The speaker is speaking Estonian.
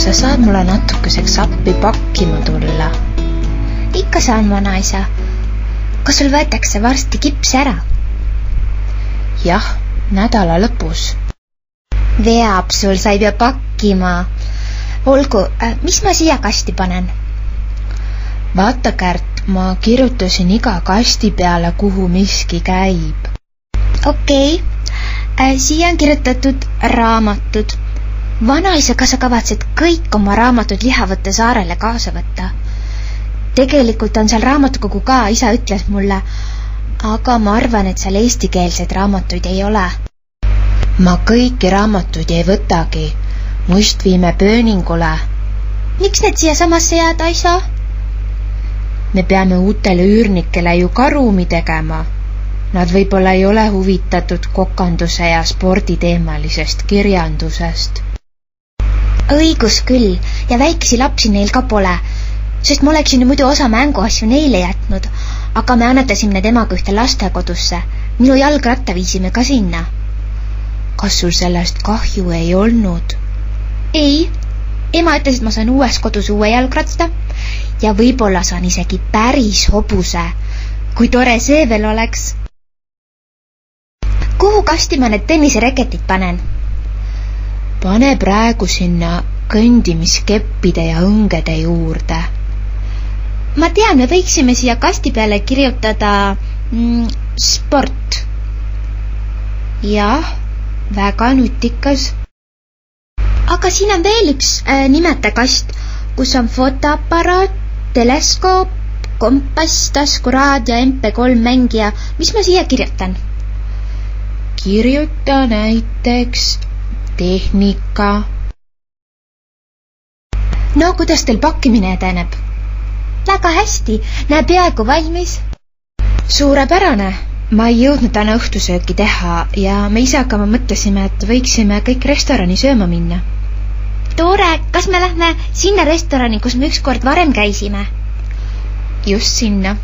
sa saad mulle natukeseks appi pakkima tulla? Ikka saan, vanaisa. Kas sul võetakse varsti kips ära? Jah, nädala lõpus. Veab sul, sa ei pea pakkima. Olgu, mis ma siia kasti panen? Vaata, Kärt, ma kirjutasin iga kasti peale, kuhu miski käib. Okei. Siia on kirjutatud raamatud. Vanaisa, kas sa kavatsed kõik oma raamatud Lihavõtte saarele kaasa võtta? Tegelikult on seal raamatukogu ka, isa ütles mulle, aga ma arvan, et seal eestikeelseid raamatuid ei ole. Ma kõiki raamatuid ei võtagi. Muist viime pööningule. Miks need siia samasse jääda ei saa? Me peame uutele üürnikele ju karumi tegema. Nad võib-olla ei ole huvitatud kokanduse ja sporditeemalisest kirjandusest. Õigus küll, ja väikesi lapsi neil ka pole, sest ma oleksin ju muidu osa mänguasju neile jätnud, aga me annetasime need emaga ühte lastekodusse. Minu jalgratta viisime ka sinna. Kas sul sellest kahju ei olnud? Ei, ema ütles, et ma saan uues kodus uue jalgratta ja võib-olla saan isegi päris hobuse. Kui tore see veel oleks. Kuhu kasti ma need tennisereketid panen? Pane praegu sinna kõndimiskeppide ja õngede juurde. Ma tean, me võiksime siia kasti peale kirjutada sport. Jah, väga nutikas. Aga siin on veel üks nimetekast, kus on fotoaparaat, teleskoop, kompass, taskuraad ja MP3 mängija. Mis ma siia kirjutan? Kirjuta näiteks tehnika. No, kuidas teil pakkimine edeneb? Väga hästi, näeb peaaegu valmis. Suurepärane. Ma ei jõudnud täna õhtusööki teha ja me isaga mõtlesime, et võiksime kõik restorani sööma minna. Tore, kas me lähme sinna restorani, kus me ükskord varem käisime? Just sinna.